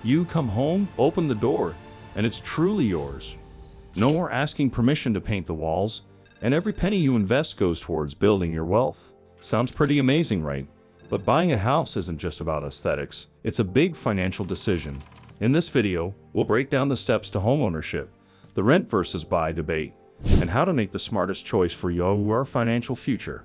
You come home, open the door, and it's truly yours. No more asking permission to paint the walls, and every penny you invest goes towards building your wealth. Sounds pretty amazing, right? But buying a house isn't just about aesthetics, it's a big financial decision. In this video, we'll break down the steps to homeownership, the rent versus buy debate, and how to make the smartest choice for your financial future.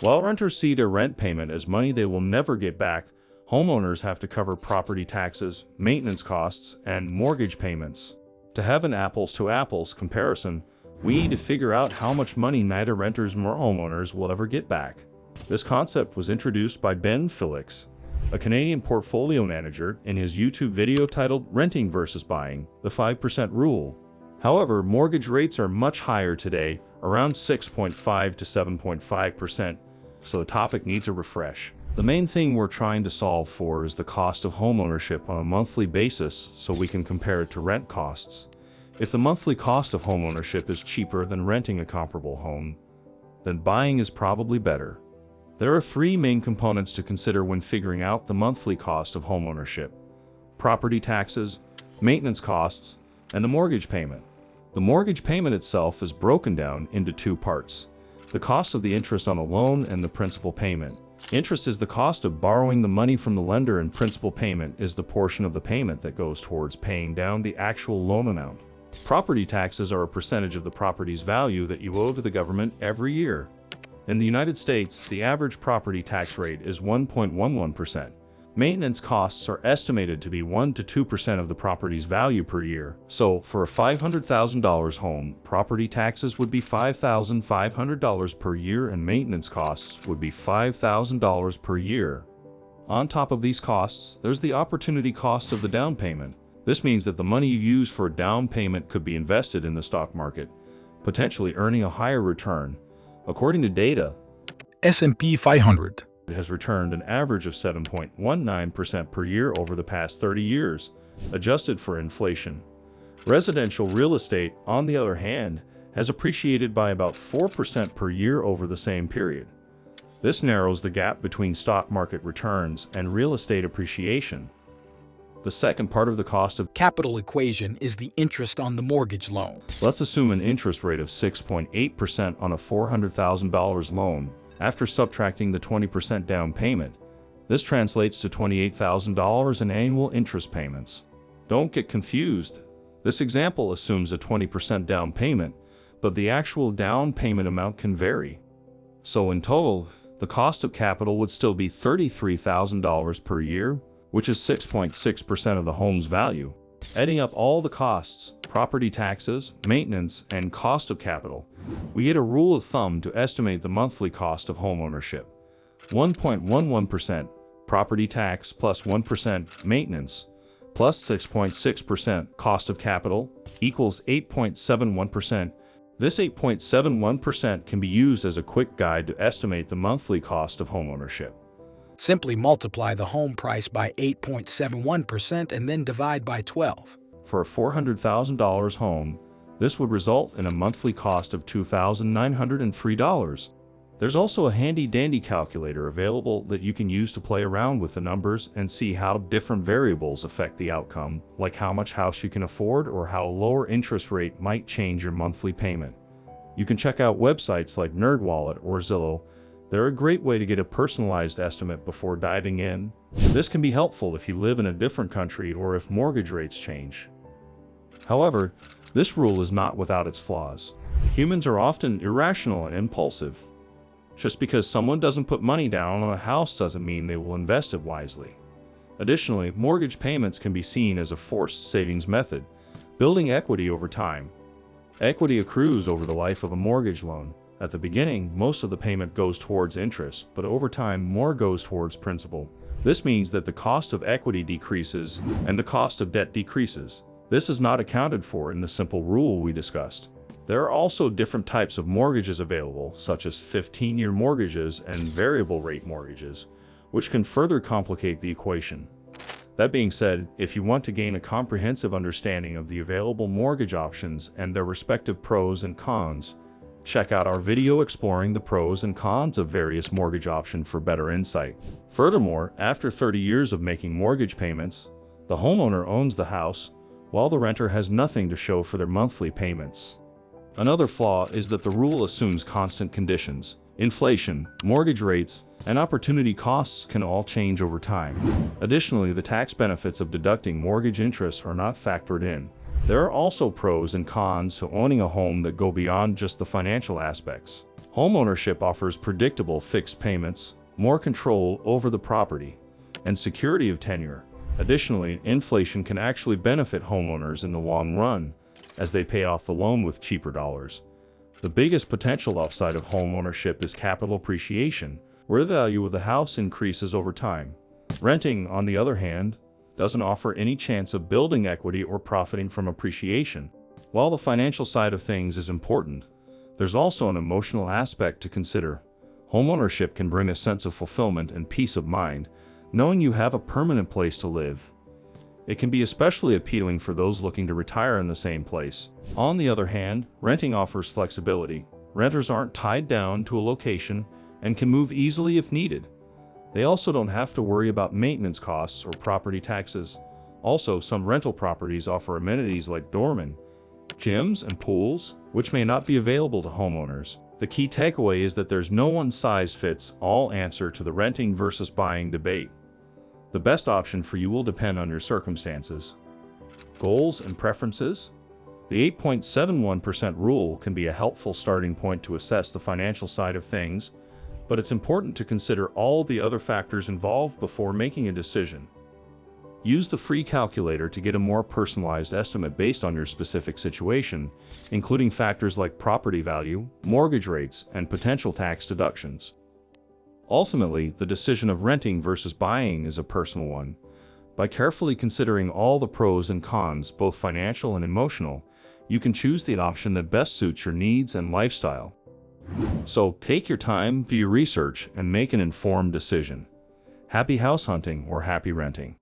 While renters see their rent payment as money they will never get back, homeowners have to cover property taxes, maintenance costs, and mortgage payments. To have an apples-to-apples comparison, we need to figure out how much money neither renters nor homeowners will ever get back. This concept was introduced by Ben Felix, a Canadian portfolio manager, in his YouTube video titled Renting versus Buying, the 5% Rule. However, mortgage rates are much higher today, around 6.5 to 7.5%, so the topic needs a refresh. The main thing we're trying to solve for is the cost of homeownership on a monthly basis so we can compare it to rent costs. If the monthly cost of homeownership is cheaper than renting a comparable home, then buying is probably better. There are three main components to consider when figuring out the monthly cost of homeownership: property taxes, maintenance costs, and the mortgage payment. The mortgage payment itself is broken down into two parts: the cost of the interest on a loan and the principal payment. Interest is the cost of borrowing the money from the lender, and principal payment is the portion of the payment that goes towards paying down the actual loan amount. Property taxes are a percentage of the property's value that you owe to the government every year. In the United States, the average property tax rate is 1.11%. Maintenance costs are estimated to be 1 to 2% of the property's value per year. So, for a $500,000 home, property taxes would be $5,500 per year and maintenance costs would be $5,000 per year. On top of these costs, there's the opportunity cost of the down payment. This means that the money you use for a down payment could be invested in the stock market, potentially earning a higher return. According to data, S&P 500 has returned an average of 7.19% per year over the past 30 years, adjusted for inflation. Residential real estate, on the other hand, has appreciated by about 4% per year over the same period. This narrows the gap between stock market returns and real estate appreciation. The second part of the cost of capital equation is the interest on the mortgage loan. Let's assume an interest rate of 6.8% on a $400,000 loan. After subtracting the 20% down payment, this translates to $28,000 in annual interest payments. Don't get confused. This example assumes a 20% down payment, but the actual down payment amount can vary. So in total, the cost of capital would still be $33,000 per year, which is 6.6% of the home's value. Adding up all the costs, property taxes, maintenance, and cost of capital, we get a rule of thumb to estimate the monthly cost of homeownership. 1.11% property tax plus 1% maintenance plus 6.6% cost of capital equals 8.71%. This 8.71% can be used as a quick guide to estimate the monthly cost of homeownership. Simply multiply the home price by 8.71% and then divide by 12. For a $400,000 home, this would result in a monthly cost of $2,903. There's also a handy-dandy calculator available that you can use to play around with the numbers and see how different variables affect the outcome, like how much house you can afford or how a lower interest rate might change your monthly payment. You can check out websites like NerdWallet or Zillow. They're a great way to get a personalized estimate before diving in. This can be helpful if you live in a different country or if mortgage rates change. However, this rule is not without its flaws. Humans are often irrational and impulsive. Just because someone doesn't put money down on a house doesn't mean they will invest it wisely. Additionally, mortgage payments can be seen as a forced savings method, building equity over time. Equity accrues over the life of a mortgage loan. At the beginning, most of the payment goes towards interest, but over time, more goes towards principal. This means that the cost of equity decreases and the cost of debt decreases. This is not accounted for in the simple rule we discussed. There are also different types of mortgages available, such as 15-year mortgages and variable rate mortgages, which can further complicate the equation. That being said, if you want to gain a comprehensive understanding of the available mortgage options and their respective pros and cons, Check out our video exploring the pros and cons of various mortgage options for better insight. Furthermore, after 30 years of making mortgage payments, the homeowner owns the house, while the renter has nothing to show for their monthly payments. Another flaw is that the rule assumes constant conditions. Inflation, mortgage rates, and opportunity costs can all change over time. Additionally, the tax benefits of deducting mortgage interest are not factored in. There are also pros and cons to owning a home that go beyond just the financial aspects. Homeownership offers predictable fixed payments, more control over the property, and security of tenure. Additionally, inflation can actually benefit homeowners in the long run, as they pay off the loan with cheaper dollars. The biggest potential upside of homeownership is capital appreciation, where the value of the house increases over time. Renting, on the other hand, doesn't offer any chance of building equity or profiting from appreciation. While the financial side of things is important, there's also an emotional aspect to consider. Homeownership can bring a sense of fulfillment and peace of mind, knowing you have a permanent place to live. It can be especially appealing for those looking to retire in the same place. On the other hand, renting offers flexibility. Renters aren't tied down to a location and can move easily if needed. They also don't have to worry about maintenance costs or property taxes. Also, some rental properties offer amenities like dormant gyms and pools, which may not be available to homeowners. The key takeaway is that there's no one-size-fits-all answer to the renting versus buying debate. The best option for you will depend on your circumstances, goals, and preferences. The 8.71% rule can be a helpful starting point to assess the financial side of things, but it's important to consider all the other factors involved before making a decision. Use the free calculator to get a more personalized estimate based on your specific situation, including factors like property value, mortgage rates, and potential tax deductions. Ultimately, the decision of renting versus buying is a personal one. By carefully considering all the pros and cons, both financial and emotional, you can choose the option that best suits your needs and lifestyle. So, take your time, do your research, and make an informed decision. Happy house hunting or happy renting.